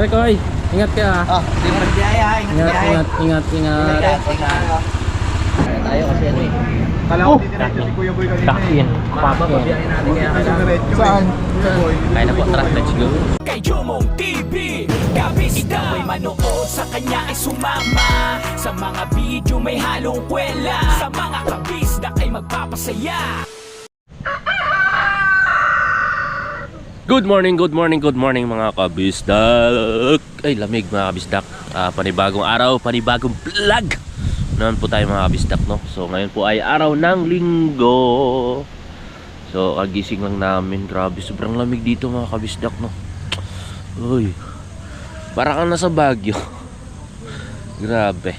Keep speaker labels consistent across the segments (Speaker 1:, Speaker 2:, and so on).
Speaker 1: Pare ko, ingat ka ha.
Speaker 2: Ingat biyaya,
Speaker 1: Ingat.
Speaker 2: Kaya tayo kasi ano eh.
Speaker 3: Kala ko dito si Kuya Boy kanina
Speaker 1: Takin.
Speaker 2: Papabiyahin natin kaya kailangan.
Speaker 3: Saan?
Speaker 1: Kaya na po, tara, let's go.
Speaker 4: Kay Jomong TV, kabisita may manood, sa kanya ay sumama. Sa mga video may halong kwela, sa mga kabisda ay magpapasaya.
Speaker 1: Good morning mga kabisdak. Ay, lamig mga kabisdak. Panibagong araw, panibagong vlog. Naman po tayo mga kabisdak, no? So ngayon po ay araw ng linggo. So kagising lang namin. Grabe, sobrang lamig dito mga kabisdak, no? Uy, para kang nasa Baguio. Grabe.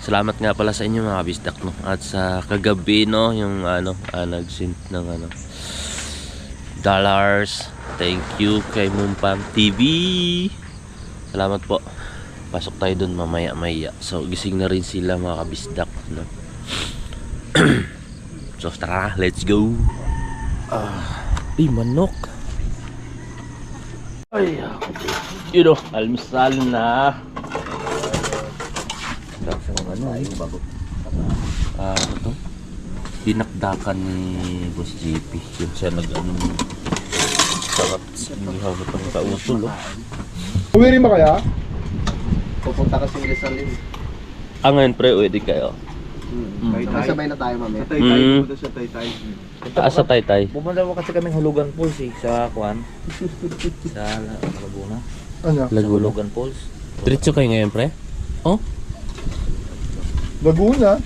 Speaker 1: Salamat nga pala sa inyo mga kabisdak, no? At sa kagabi, no, yung nag-send ng dollars. Thank you kay Mumpam TV. Salamat po. Pasok tayo dun mamaya. So gising na rin sila mga kabisdak, no? So tara, let's go. Manok. Ay, yun o, almusal na. Yung bago. Ano to? Dinakdakan ni Boss JP. Yun siya sarap. Hindi hawat ang kautol, oh.
Speaker 3: Uwi rin ba kaya?
Speaker 2: Pupunta kasi yung Rizal yun.
Speaker 1: Ngayon pre, uwi din kayo.
Speaker 2: Sabay na tayo mamaya.
Speaker 1: Taas sa Taytay.
Speaker 2: Pumunta mo kasi kaming Hulugan Falls eh, sa Kwan. Sa Laguna.
Speaker 3: Ano?
Speaker 2: Sa Hulugan Falls.
Speaker 1: Diretso kayo ngayon pre? Oh?
Speaker 3: Laguna?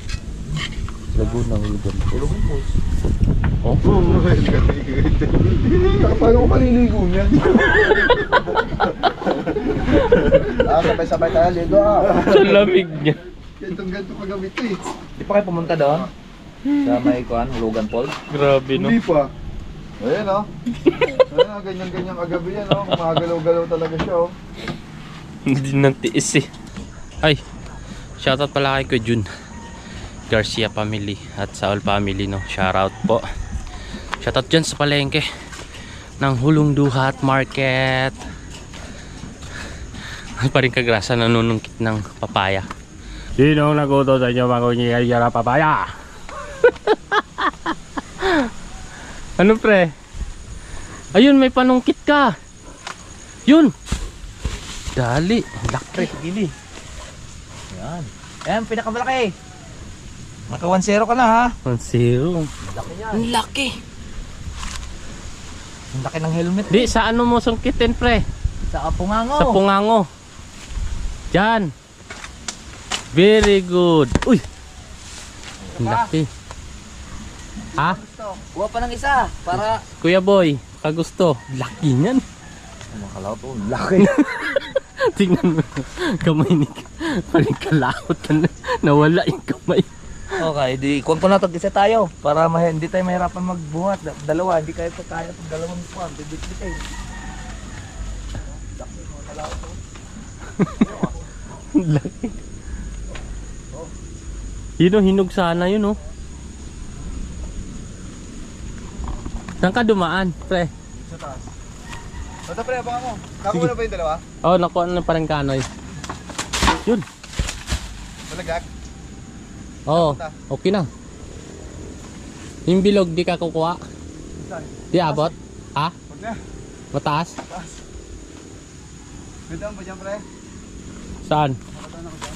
Speaker 1: Laguna,
Speaker 2: Hulugan Falls.
Speaker 1: Oh?
Speaker 3: Paano ko maliligo niyan?
Speaker 2: Sabay-sabay tayo, ligo
Speaker 1: Sa lamig niya.
Speaker 3: Ganto kagabi ito eh.
Speaker 2: Di pa kayo pumunta doon? Sa may Kwan, Hulugan Falls?
Speaker 1: Grabe, no?
Speaker 3: Hindi pa. Ayan o. Ayan o, ganyan-ganyan kagabi yan o. Kumagalaw-galaw talaga siya o.
Speaker 1: Hindi nang tiis eh. Ay, shoutout pala kay Kuya Jun Garcia family at sa all family, no? Shoutout po. Shoutout dyan sa palengke ng Hulong Duhat Market. Pa rin kagrasa nanunungkit ng papaya. Sino ang naguto sa inyo magunyihay na papaya? Ano pre? Ayun, may panungkit ka. Yun. Dali. Laki.
Speaker 2: Gili. Yan. Ayan, pinakamalaki. Naka 1-0 ka na ha.
Speaker 1: 1-0.
Speaker 2: Laki yan.
Speaker 4: Ang laki.
Speaker 2: Ang laki ng helmet.
Speaker 1: Di, sa ano mo sungkitin pre?
Speaker 2: Sa Pungango.
Speaker 1: Sa pungango. Diyan. Very good. Uy. Ang laki. Ha?
Speaker 2: Kuha pa ng isa para
Speaker 1: Kuya Boy, kagusto. Laki niyan.
Speaker 2: makalaw to. Laki.
Speaker 1: Tingnan mo. Kamay ni paling kalakot na nawala yung kamay.
Speaker 2: Okay, di kuwan ko na tag-isa tayo para hindi tayo mahirapan magbuhat. Dalawa, hindi kaya kaya pag dalawang kuwan, bibit-bit eh.
Speaker 1: Laki. Yun o, hinog sana yun o. Saan ka dumaan, pre?
Speaker 3: Sa taas. Basta pre, abangan mo. Nakuha na ba yung dalawa?
Speaker 1: Oh, nakuha na parang kanoy. Yun.
Speaker 3: Malagak?
Speaker 1: Oo, okay na. Yung bilog, di ka kukuha?
Speaker 3: Saan?
Speaker 1: Di abot? Ha?
Speaker 3: Huwag na.
Speaker 1: Mataas?
Speaker 3: Taas. Gandaan ba dyan pre?
Speaker 1: Saan?
Speaker 3: Makadaan ako dyan.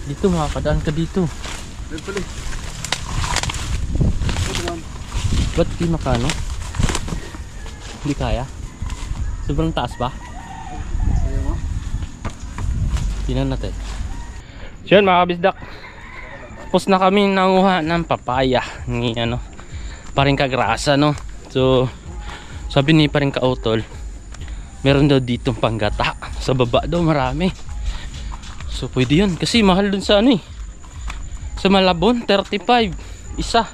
Speaker 1: Dito, makakadaan ka dito.
Speaker 3: Red pala eh. Ito naman.
Speaker 1: Ba't di makano? Hindi kaya? Sobrang taas ba?
Speaker 3: Ayaw mo?
Speaker 1: Tingnan natin. So yun mga kabisdak, tapos na kami nanguha ng papaya ni paring kagrasa, no. So sabi ni paring kautol, meron daw ditong panggata sa baba daw, marami. So pwede yun kasi mahal dun sa sa Malabon, 35 isa.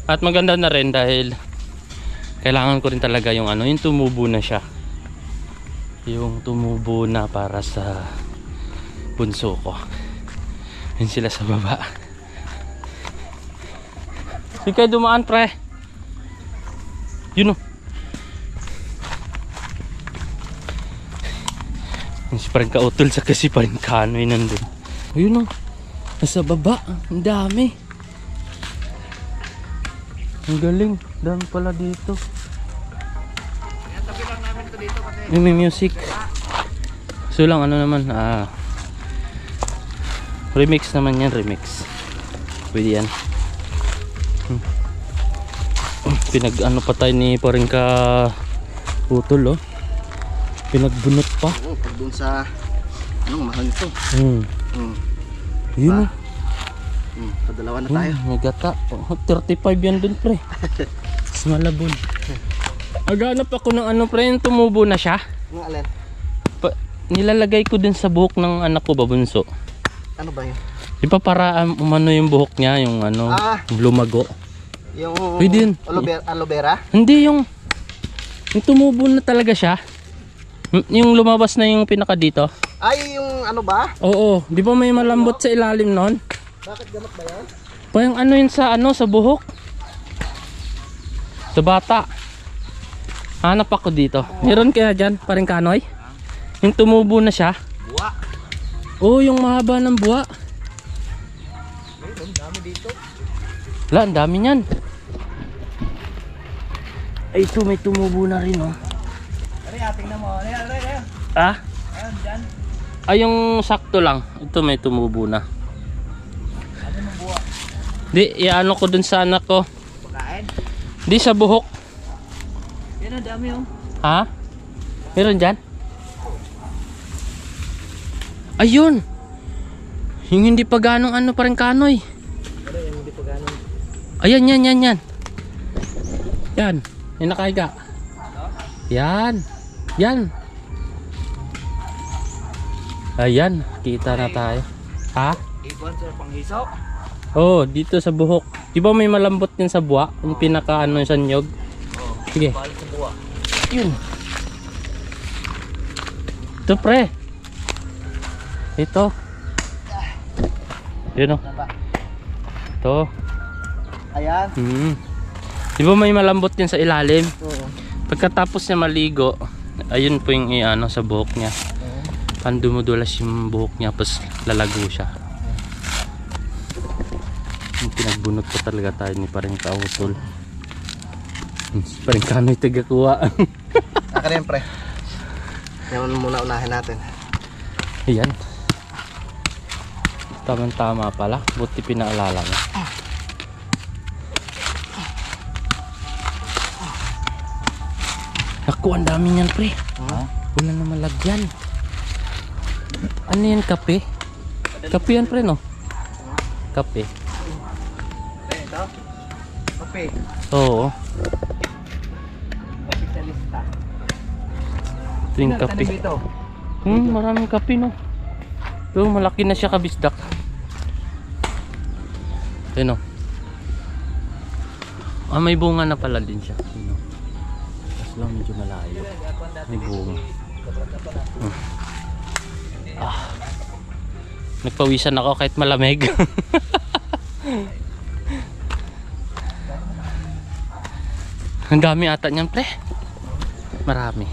Speaker 1: At maganda na rin dahil kailangan ko rin talaga yung yung tumubo na siya, yung tumubo na para sa bunso ko. Yun sila sa baba. Sige kayo dumaan pre. Yun o. Si parang kautol sa kasi parang kanoy nandun. Ayun o. Nasa baba. Ang dami. Ang galing. Dami pala dito.
Speaker 2: Tabi lang namin ito dito kasi.
Speaker 1: May music. So lang ano naman. Remix naman yan. Remix. Pwede yan. Pinag ano pa tayo ni parang ka utol oh. Pinagbunot pa.
Speaker 2: Oo, pag doon sa mahal ito.
Speaker 1: Yun oh.
Speaker 2: Padalawa na tayo.
Speaker 1: May gata. 35 yan dun pre. Mas malabon. Aghanap ako ng ano pre. Yung tumubo na siya.
Speaker 2: Ang alin?
Speaker 1: Nilalagay ko dun sa buhok ng anak ko babunso.
Speaker 2: Ano ba yun?
Speaker 1: Di ba para umano yung buhok niya. Yung ano lumago.
Speaker 2: Yung
Speaker 1: Pwede yun.
Speaker 2: aloe vera?
Speaker 1: Hindi yung tumubo na talaga siya. Yung lumabas na yung pinaka dito.
Speaker 2: Ay, yung ano ba?
Speaker 1: Oo, di ba may malambot sa ilalim nun?
Speaker 2: Bakit gamot ba yan?
Speaker 1: Parang ano yun sa buhok. Sa bata. Hanap ako dito. Meron kaya dyan, parang kanoy? Yung tumubo na siya.
Speaker 2: Buwa.
Speaker 1: Oo, yung mahaba ng buwa.
Speaker 2: Mayroon, dami dito.
Speaker 1: Wala, ang dami niyan. Ay, ito may tumubo na rin oh.
Speaker 2: Ari, tingnan mo. Ari.
Speaker 1: Ah?
Speaker 2: Ayan, dyan.
Speaker 1: Ay, yung sakto lang. Ito may tumubo na.
Speaker 2: Ano yung buwa?
Speaker 1: Di, iano ko dun sa anak ko.
Speaker 2: Pagkain?
Speaker 1: Di sa buhok.
Speaker 2: Yan ang dami oh.
Speaker 1: Ha? Meron dyan? Ayun! Yung hindi pa ganong ano parang kanoy.
Speaker 2: Pero yung hindi pa ganun.
Speaker 1: Ayan, yan. Yan. Yung nakahiga. Yan. Yan. Ayan. Kita na tayo. Ha?
Speaker 2: Ibon sa panghiso.
Speaker 1: Oo, dito sa buhok. Di ba may malambot yan sa buwa? Yung pinaka ano sa nyog?
Speaker 2: Oo.
Speaker 1: Sige.
Speaker 2: Balik sa buwa.
Speaker 1: Yun. Ito pre. Ito. Yun o.
Speaker 2: Ano ba?
Speaker 1: Ito.
Speaker 2: Ayan.
Speaker 1: Di ba may malambot yan sa ilalim?
Speaker 2: Oo.
Speaker 1: Pagkatapos niya maligo, ayun po yung ano sa buhok niya. Parang dumudulas yung buhok niya, tapos lalago siya. Yung pinagbunot pa talaga tayo ni parang kautol. Parang kano'y tagakuha.
Speaker 2: Saka rin pre. Yan muna unahin natin.
Speaker 1: Ayan. Tama pala. Buti pinaalala mo. Naku, ang dami niyan pre. Wala na malagyan. Ano yan, kape? Kape yan pre no? Kape.
Speaker 2: Ito? Kape.
Speaker 1: Oo.
Speaker 2: Kapitalista.
Speaker 1: Ito yung kape.
Speaker 2: Ito.
Speaker 1: Maraming kape no. Ito, malaki na siya kabisdak. Ayun o. May bunga na pala din siya. Ayun o. Tapos lang medyo malayo. May bunga. Nagpawisan ako kahit malamig. Ang dami ata niyan pre. Marami.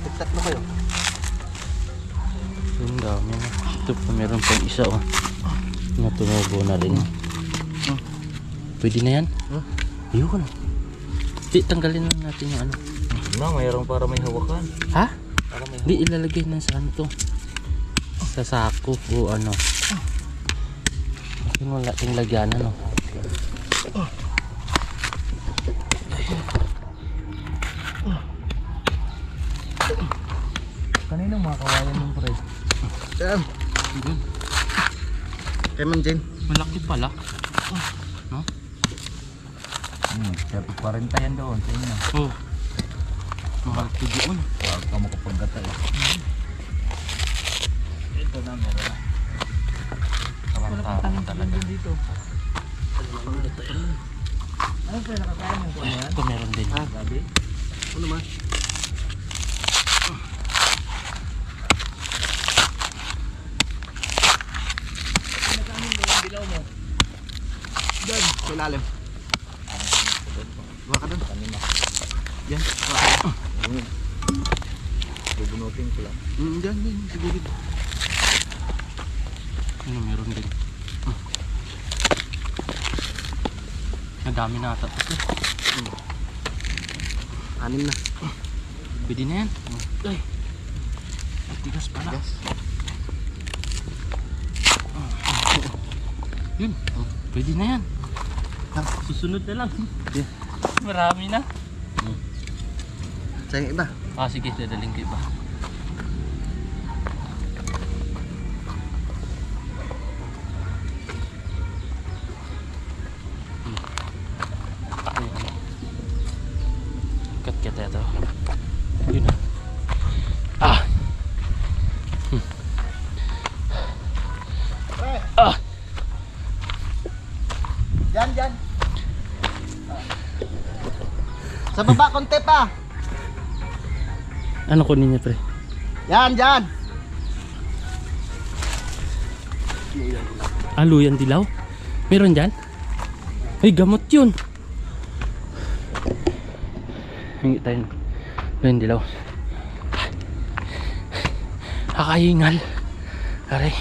Speaker 2: Tiktak na kayo.
Speaker 1: Ang dami na. Ito pa meron pang isa oh. Natumubo na rin. Pwede na yan? Yun. Di, tanggalin na natin yung ano.
Speaker 2: Mayroong para may hawakan.
Speaker 1: Ha?
Speaker 2: Para may
Speaker 1: Di, ilalagay na sa ano to. Sa sako o ano. Kasi wala ting lagyan ano.
Speaker 2: Kanina mga kawayan ng pre. Saan? Kay Ma'am Jane.
Speaker 1: Malaki pala. No?
Speaker 2: Siyempre 40 yan doon sa inyo.
Speaker 1: Oh. Malaki doon.
Speaker 2: Huwag ka makapagkata eh. Ito na meron na.
Speaker 1: Tama talaga.
Speaker 2: Dito. Ano pa nakakain mo kung yan?
Speaker 1: Ito meron din.
Speaker 2: Gabi? Ano naman? Dilaw mo. Doon, sa ilalim. Gawa ka doon. Kanina. Yan. Bubunutin ko lang.
Speaker 3: Diyan, siguro.
Speaker 1: Ano meron din? Madami na ata.
Speaker 2: Anim na.
Speaker 1: Pwede na yan. Ay. Tigas pala. Yun. Pwede na yan. Susunod na lang. Marami na.
Speaker 2: Sa iba.
Speaker 1: Ah, sige, dadaling ko iba. Kat ito. Yun na. Ah! Ah!
Speaker 2: Yan. Sa baba, konti pa.
Speaker 1: Ano kunin niya, pre?
Speaker 2: Yan.
Speaker 1: Aluyan dilaw? Meron dyan? Ay, gamot yun. Hingi tayo. Aluyan dilaw. Kakahingal. Aray.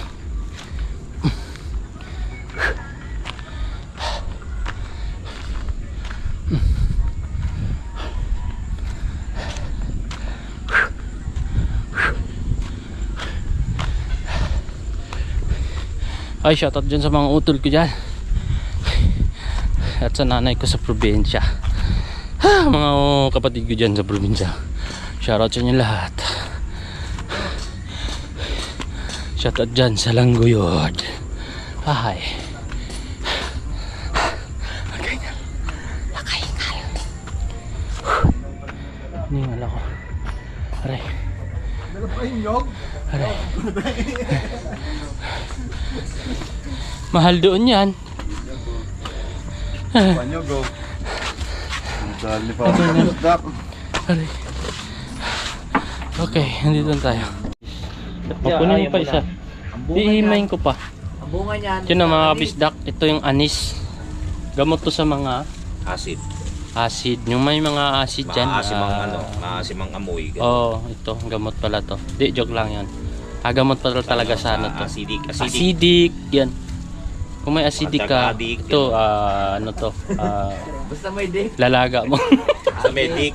Speaker 1: Ay, shoutout dyan sa mga utol ko dyan. At sa nanay ko sa probinsya. Mga kapatid ko dyan sa probinsya. Shoutout sa inyo lahat. Shoutout dyan sa Langguyod. Ay. Nakahingal. Ningal ako. Aray. Aray. Mahal doon yan.
Speaker 3: Panyo, go. Dali pa ako sa
Speaker 1: Aray. Okay, nandito na tayo. Mapunin mo pa isa. Ihimayin ko pa.
Speaker 2: Ang bunga niyan.
Speaker 1: Yun ang mga kabisdak. Ito yung anis. Gamot to sa mga
Speaker 5: Acid.
Speaker 1: acid. Yung may mga acid dyan.
Speaker 5: Maasim ang maasim ang amoy.
Speaker 1: Oo, ito. Gamot pala to. Di, joke lang yan. Gamot pala talaga sa ano to.
Speaker 5: Acidic.
Speaker 1: Acidic. Yan. Kung may acidic ka,
Speaker 5: Pagka-addict,
Speaker 1: ito, ano to,
Speaker 2: Basta may dick.
Speaker 1: lalaga mo.
Speaker 5: Sa medic.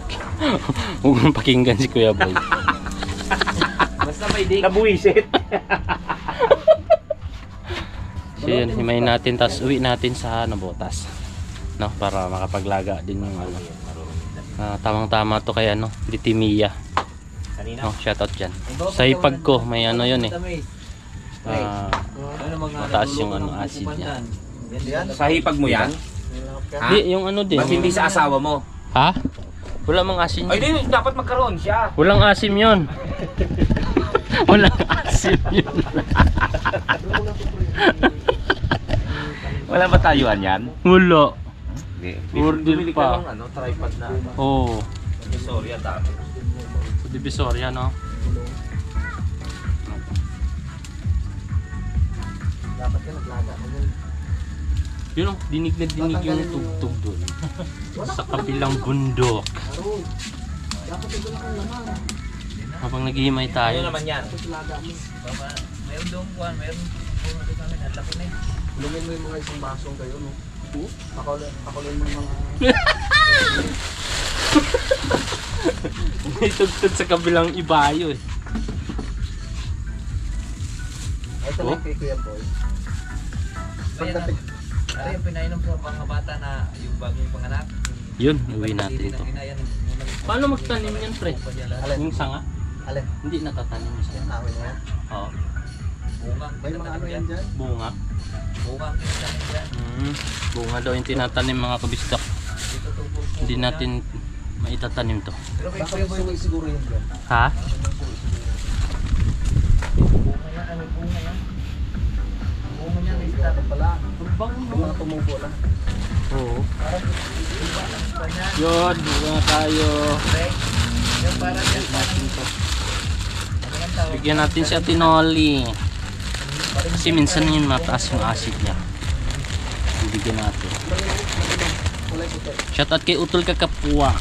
Speaker 1: Huwag mong pakinggan si Kuya Boy.
Speaker 2: Basta may dick.
Speaker 5: Nabuisit.
Speaker 1: So yun, himayin natin, tapos uwi natin sa Botas. No, para makapaglaga din yung ano. Tamang-tama to kay ano, Litimiya.
Speaker 5: Kanina.
Speaker 1: No, shoutout dyan. Sa hipag ko, may ano yun eh. Mataas yung ano, acid niya.
Speaker 5: Sa hipag mo yan? Ha?
Speaker 1: Di, yung ano din.
Speaker 5: Ba't hindi sa asawa mo?
Speaker 1: Ha? Wala mang asin
Speaker 5: Ay,
Speaker 1: yun.
Speaker 5: di, dapat magkaroon siya.
Speaker 1: Walang asim yun. Walang asim yun.
Speaker 5: Wala ba tayuan yan?
Speaker 1: Wala.
Speaker 5: Order
Speaker 1: Order pa.
Speaker 5: Ano, tripod na.
Speaker 1: Oo.
Speaker 5: Sorry, dami.
Speaker 1: Sa Divisoria, no?
Speaker 2: Dapat ka naglaga.
Speaker 1: Yun, dinig na dinig yung tugtog doon. Sa kabilang bundok.
Speaker 2: Dapat ito lang ang laman.
Speaker 1: Habang naghihimay
Speaker 5: Ano
Speaker 1: tayo.
Speaker 5: naman yan?
Speaker 2: Mayroon doon kuhan. Mayroon doon namin. At laki na eh. Lungin mo yung mga isang basong kayo, no? Pakulin mo yung mga...
Speaker 1: May tugtog sa kabilang ibayo eh.
Speaker 2: Ito lang kay Kuya Boy. Ay, yung pinainom sa mga bata na yung bagong panganak.
Speaker 1: Yun, uwi natin to. Paano magtanim yan, pre? Yung sanga?
Speaker 2: Alin?
Speaker 1: Hindi natatanim siya.
Speaker 2: Awin na yan.
Speaker 1: Oo.
Speaker 2: Bunga. May mga ano yan dyan?
Speaker 1: Bunga.
Speaker 2: Bunga ang pinatanim dyan.
Speaker 1: Bunga daw yung tinatanim mga kabisdak. Hindi natin maitatanim to.
Speaker 2: Pero kay Kuya Boy, siguro yun dyan.
Speaker 1: Ha?
Speaker 2: Bunga yan, ano bunga yan? Bunga yan, may start pala. Bunga tumubo na.
Speaker 1: Oo.
Speaker 2: Parang iba lang pa niya.
Speaker 1: Yun, bunga tayo.
Speaker 2: Yung parang yan, parang ito. Ano ang tawag?
Speaker 1: Bigyan natin siya tinoli. Kasi minsan yun mataas yung acid niya. Bibigyan natin. Shoutout kay Utol Kakapwa.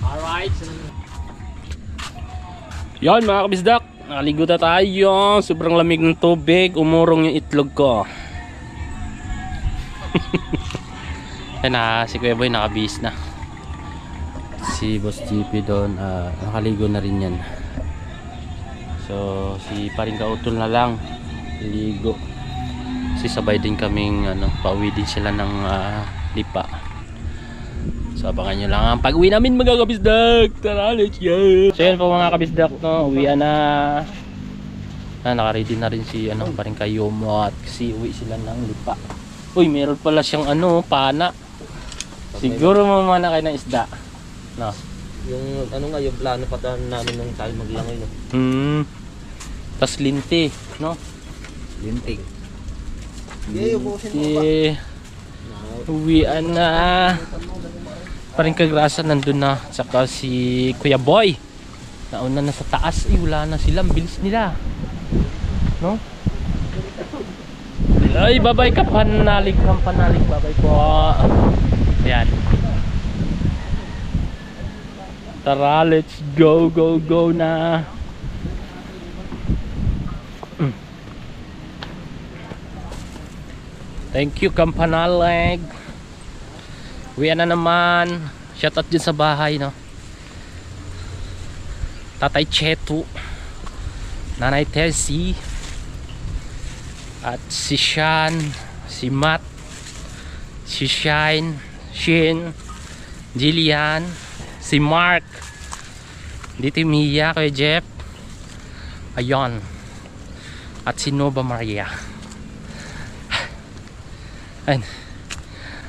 Speaker 1: Alright. Yan mga kabisdak, nakaligo na tayo. Sobrang lamig ng tubig. Umurong yung itlog ko. Yan na, si Kuya Boy nakabihis na. Si Boss GP doon, nakaligo na rin yan. So, si paring Kautol na lang ligo. Kasi sabay din kaming pauwi din sila ng Lipa. So abangan nyo lang ang pag-uwi namin mga kabisdak. Tara, let's go. So yan po mga kabisdak, no, uwian na. Naka-ready na rin si paring Kayomo at kasi uwi sila ng Lipa. Uy, meron pala siyang pana. Siguro mamana kayo ng isda. No.
Speaker 5: Yung yung plano pa namin nung tayo maglangoy, no?
Speaker 1: Tas linti, no?
Speaker 5: Linting.
Speaker 1: Linti. Uwian na. Paring Kagrasa nandun na. Saka si Kuya Boy. Nauna na sa taas. Wala na sila. Ang bilis nila. No? Ay, babay ka panalig. Babay po. Ayan. Tara, let's go na. Thank you, Kampanalig. Uwian na naman. Shoutout dyan sa bahay, no? Tatay Chetu, Nanay Tessie, at si Sean, si Matt, si Shine, Shin, Jillian, si Mark, dito Mia, kay Jeff, ayon, at si Nova Maria. Ayun.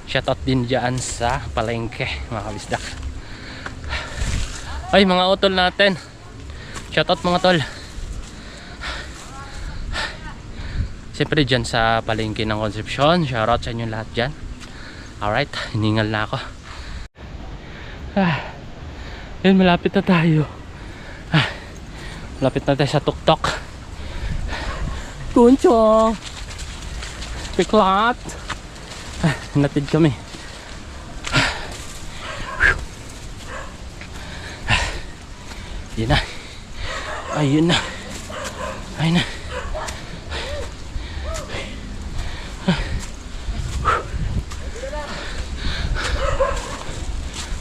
Speaker 1: Shoutout din dyan sa palengke mga kabisdak. Ay mga utol natin, shoutout mga tol. Siyempre dyan sa palengke ng Concepcion, shoutout sa inyo lahat dyan. Alright, hiningal na ako. Yun, malapit na tayo. Malapit na tayo sa tuktok. Kuncho, piklat. Natid kami. Yun na. Ayun na. Ayun na.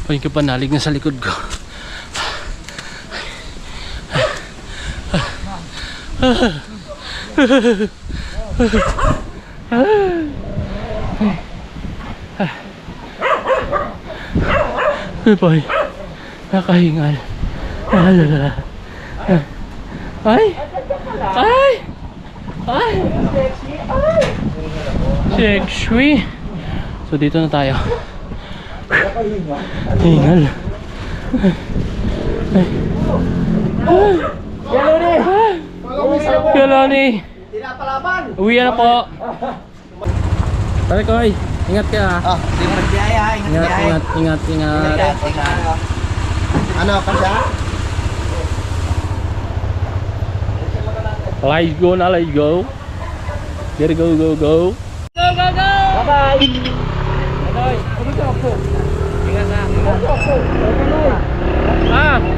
Speaker 1: Paling kapanalig na sa likod ko. Boy, nakahingal. Ay! Ay! Ay! Sexy! So dito na tayo. Hingal. Yaloni! Uwi na po. Pare Koy, ingat ka ha. Ingat.
Speaker 3: Ano pa siya?
Speaker 1: Let's go na, let's go. Gotta go. Go. Bye-bye.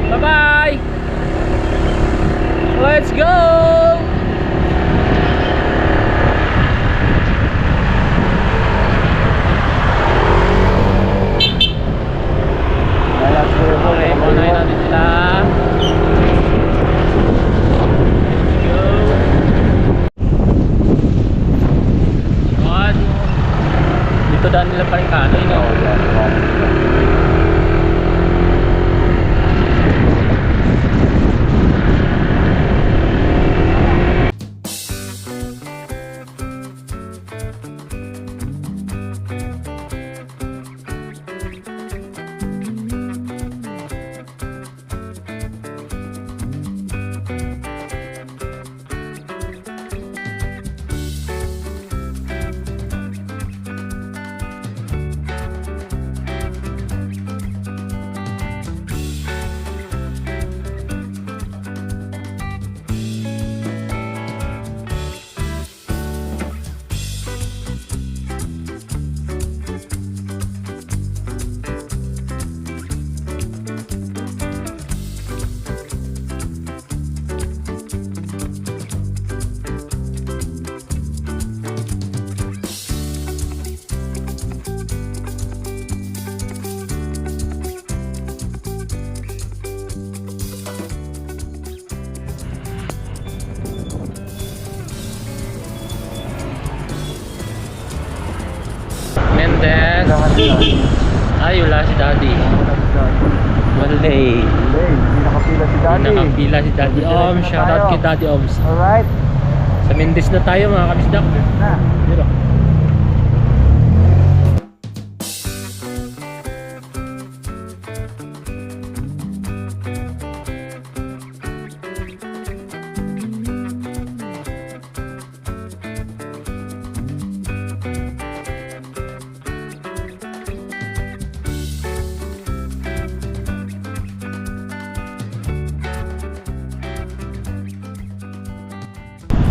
Speaker 1: Bye-bye. Let's go. Okay, punayin natin sila. Yun. Dito daan nila pa rin kanoy, no? Ay, wala si Daddy. Malay.
Speaker 3: Hindi nakapila si Daddy.
Speaker 1: Nakapila si Daddy Oms. Shoutout kay Daddy Oms.
Speaker 3: Alright.
Speaker 1: Sa Mendes na tayo mga kabisdak.
Speaker 3: Na.
Speaker 1: Dito.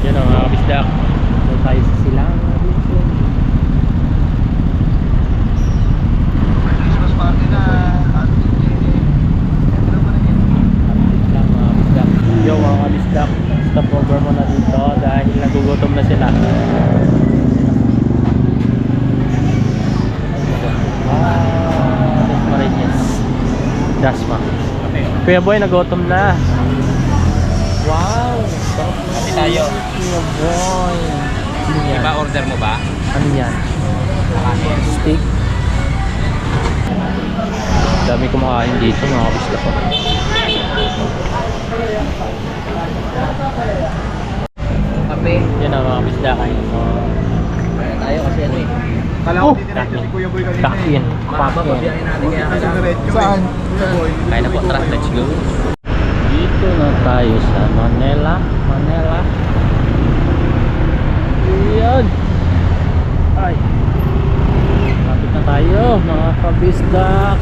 Speaker 1: Yan o mga kabisdak. Ito tayo sa Silangan.
Speaker 3: Christmas party na.
Speaker 1: Lang mga kabisdak. Yo mga kabisdak. Stop over muna dito dahil nagugutom na sila. Wow, Marinas. Dasma. Kuya Boy, nagutom na. Wow.
Speaker 5: Kasi tayo.
Speaker 1: Kuya Boy. Ano yan?
Speaker 5: Iba order mo ba?
Speaker 1: Ano yan? Steak. Dami kumakain dito mga kabisdak ko.
Speaker 5: Kape.
Speaker 1: Yan ang mga kabisdak.
Speaker 5: Kaya tayo kasi ano eh.
Speaker 3: Kala ko dito si Kuya Boy kanina.
Speaker 1: Kakin.
Speaker 5: Papabiyahin natin kaya kailangan.
Speaker 3: Saan? Kuya Boy.
Speaker 1: Kaya na po, tara, let's go. Dito na tayo sa Manila. Ayan. Ay. Lapit na tayo mga kabisdak.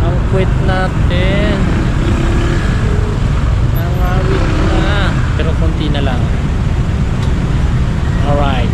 Speaker 1: Ang quit natin. Nangawit na. Pero konti na lang. Alright.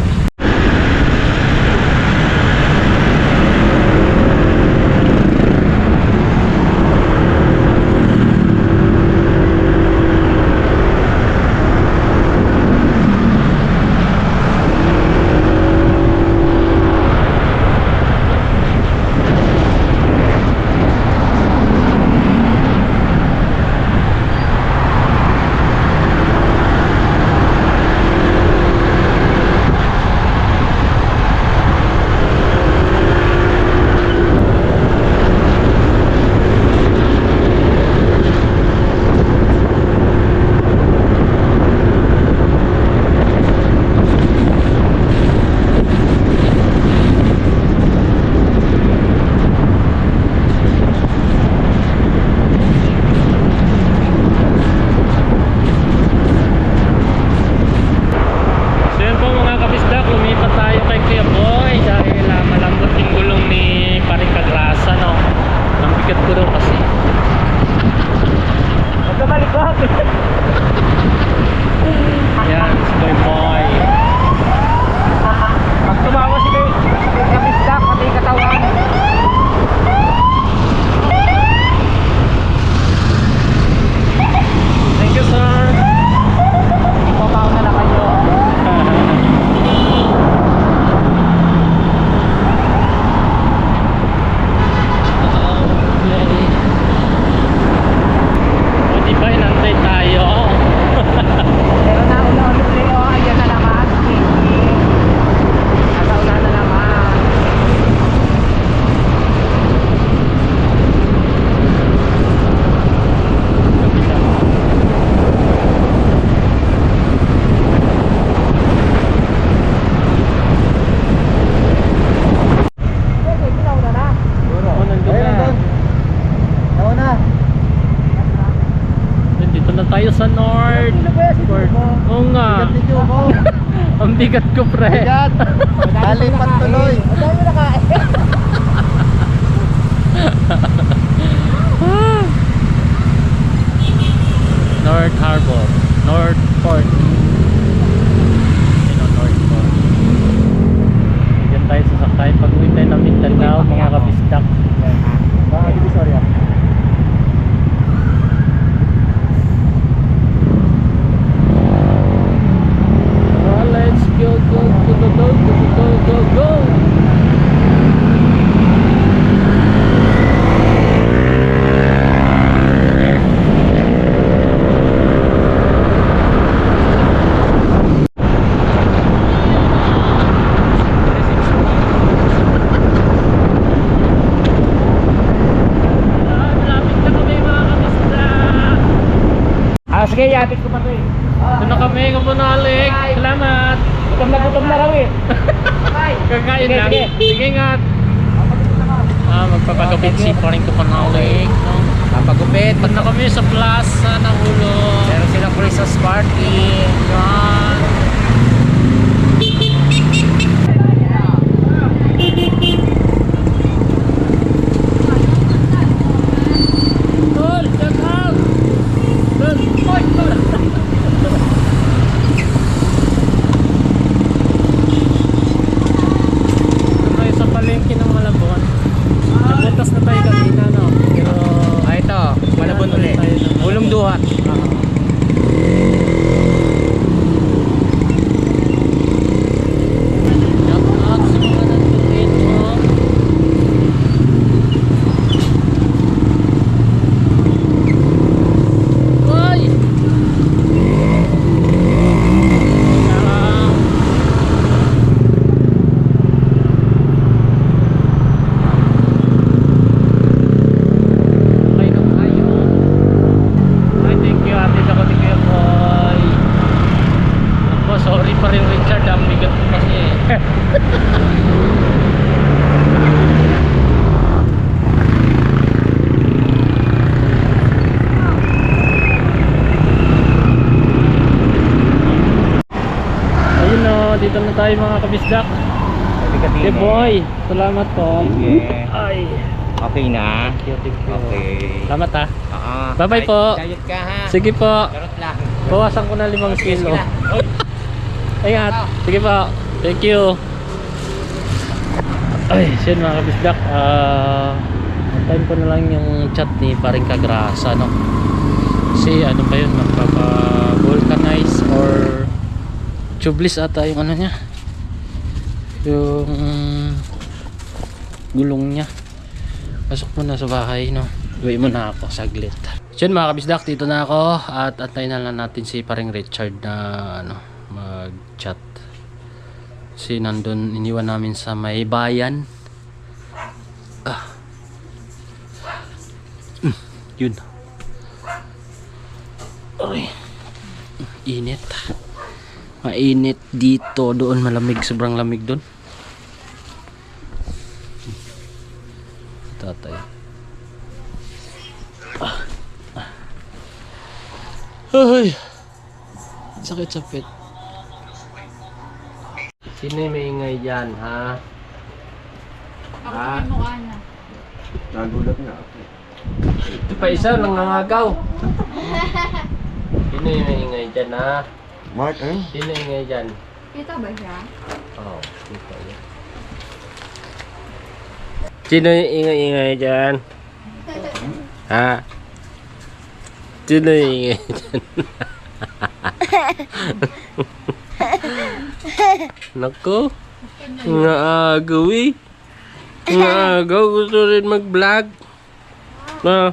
Speaker 1: tayo sa north. Oo nga. Ang bigat ko, pre.
Speaker 3: Bigat. Nalipat tuloy.
Speaker 1: North Harbor, North Port. North Port. Diyan tayo sasakay pag uwi tayo ng Mindanao, mga kabisdak. Let's go.
Speaker 2: Sige, yapit ko pa to eh.
Speaker 1: Ito na kami, kapunalik. Salamat.
Speaker 2: Gutom na raw eh.
Speaker 1: Kakain
Speaker 2: Sige,
Speaker 1: lang.
Speaker 2: sige.
Speaker 1: Sige nga. Magpapagupit si paring kapunalik. No?
Speaker 2: Papagupit.
Speaker 1: Pag na kami sa plaza ng ulo.
Speaker 2: Meron silang Christmas party.
Speaker 1: Yan. Tol, check out. Tol, oy, tol. Tayo sa palengke ng Malabon. Napuntas na tayo kanina, no? Pero
Speaker 2: Ito, Malabon ulit. Ulong duhat.
Speaker 1: shout out sa mga nandito. Ay! Okay na tayo. Ay, thank you ate ako ni Kuya Boy. Ako, sorry pa rin Richard, ang bigat ko kasi ayun o, dito na tayo mga kabisdak. Hey boy, salamat po.
Speaker 2: Sige.
Speaker 1: Ay,
Speaker 2: Okay na.
Speaker 1: thank you.
Speaker 2: Okay.
Speaker 1: Salamat ha.
Speaker 2: Ah,
Speaker 1: Bye-bye po.
Speaker 2: Diet ka ha.
Speaker 1: Sige po.
Speaker 2: Charot lang.
Speaker 1: Bawasan ko na 5 kilo.
Speaker 2: Oy.
Speaker 1: Ingat. Sige po. Thank you. Ay, siya mga kabisdak. Antayin ko na lang yung chat ni paring Kagrasa, no? Kasi ano pa yun, magpapa-vulcanize or tubeless ata yung ano niya. Yung gulong niya. Pasok muna sa bahay, no? Uwi muna ako saglit. So yun mga kabisdak, dito na ako at antayin na lang natin si paring Richard na ano, mag-chat. Kasi nandun iniwan namin sa may bayan. Yun. Ay. Init. Mainit dito, doon malamig, sobrang lamig doon. Tatay. Ay. Sakit-sakit. Sino yung may ingay dyan, ha? Ha?
Speaker 3: Nagulat nga ako.
Speaker 1: Ito pa isa, nangangagaw. Sino yung may ingay dyan, ha?
Speaker 3: Mark, eh?
Speaker 1: Sino yung ingay dyan?
Speaker 6: Kita ba siya?
Speaker 1: Oo, dito yan. Sino yung ingay-ingay dyan? Ha? Sino yung ingay dyan? Nako, naagaw eh. Naagaw, gusto rin mag-vlog. No.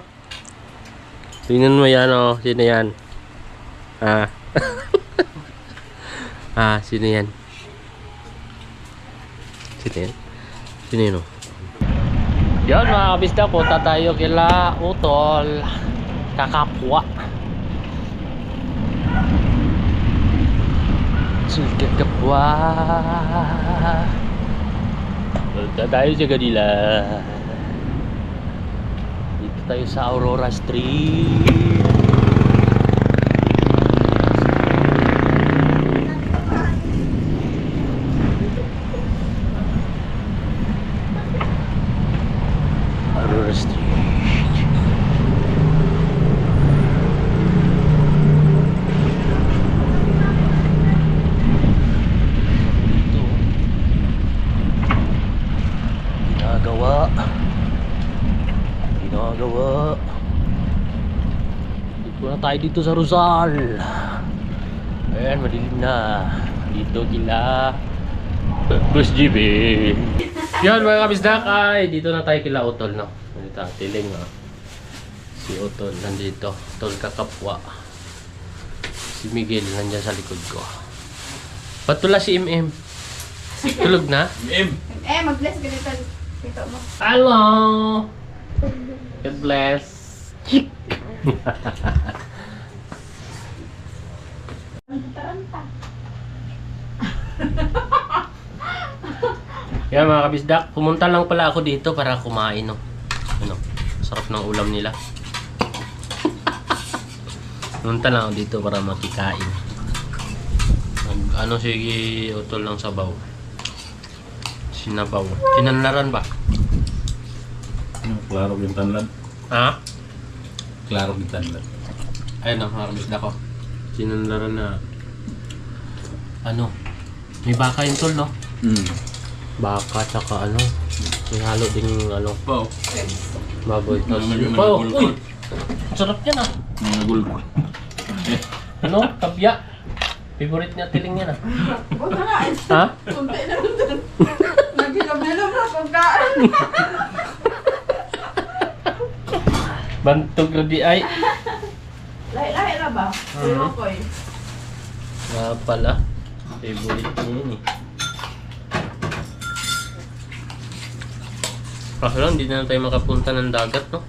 Speaker 1: Tingnan mo yan, oh. Sino yan? Ha? Ah, sino yan? Sino yan? Sino yun, oh? Yan mga kabisda, punta tayo kila Utol Kakapwa. Kakapwa. Punta tayo sa kanila. Dito tayo sa Aurora Street. Aurora Street. Ito. Ginagawa. Dito na tayo dito sa Rizal. Ayan, madilim na. Dito kila Boss GB. Yan mga kabisdak, ay dito na tayo kila Utol, no? Dito, tiling, no? Si Utol nandito. Utol Kakapwa. Si Miguel nandyan sa likod ko. Patula si MM. Tulog na?
Speaker 6: Mag-bless ganito. Ito mo.
Speaker 1: Hello! God bless. Yan mga kabisdak, pumunta lang pala ako dito para kumain, no. Ano, sarap ng ulam nila. Pumunta lang ako dito para makikain. Ano sige, utol lang sabaw. Sinabaw. Sinanlaran ba?
Speaker 2: Klaro yung tanlad.
Speaker 1: Ha?
Speaker 2: Klaro yung tanlad.
Speaker 1: Ayun ang mga kabisdak ko. Sinanlaran na ano, may baka yung tol, no? Baka tsaka ano, may halo din yung ano,
Speaker 2: Wow.
Speaker 1: baboy. Tapos
Speaker 2: Nagulgul.
Speaker 1: wow, uy! Ang sarap yan ah.
Speaker 2: Nagulgul.
Speaker 1: Ano? Kabya. Favorite niya tiling yan ah.
Speaker 6: Huwag na nga.
Speaker 1: Ha?
Speaker 6: Kunti na doon. Nagilom-ilom na pagkaan.
Speaker 1: Bantog na di ay.
Speaker 6: Lahi-lahi na ba? Pero ko eh.
Speaker 1: Nga pala. Favorite niya yun eh. Kaso lang, hindi na tayo makapunta ng dagat, no?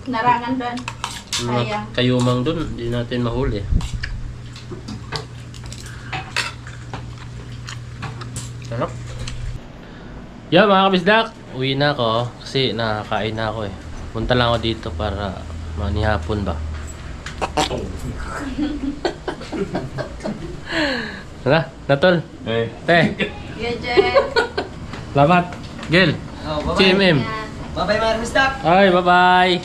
Speaker 6: Narangan doon. Sayang.
Speaker 1: Kayumang dun, hindi natin mahuli. Sarap. Yeah, mga kabisdak, uwi na ako kasi nakakain na ako eh. Punta lang ako dito para manihapon ba. Hala, natol.
Speaker 2: Eh.
Speaker 1: Te,
Speaker 6: Yan, Jen.
Speaker 1: labat. Gel. CMM.
Speaker 5: Bye-bye mga kabisdak!
Speaker 1: Ay, bye-bye.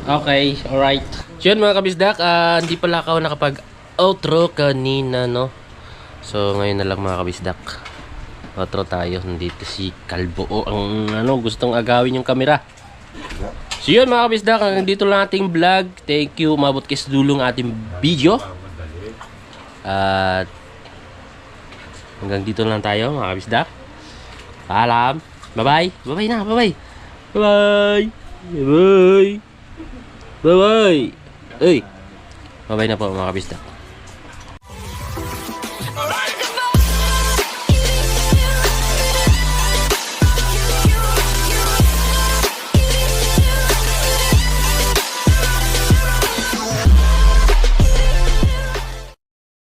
Speaker 1: Okay, alright. So yun mga kabisdak, hindi pala ako nakapag-outro kanina, no? So ngayon na lang mga kabisdak. Outro tayo. Nandito si Kalbo. Ang ano, gustong agawin yung camera. So yun mga kabisdak, hanggang dito lang ating vlog. Thank you, umabot kayo sa dulong ating video. At hanggang dito lang tayo mga kabisdak. Paalam. Bye-bye. Bye-bye na. Bye-bye. Bye-bye. Bye-bye. Bye-bye. Uy. Bye-bye na po mga kabisdak.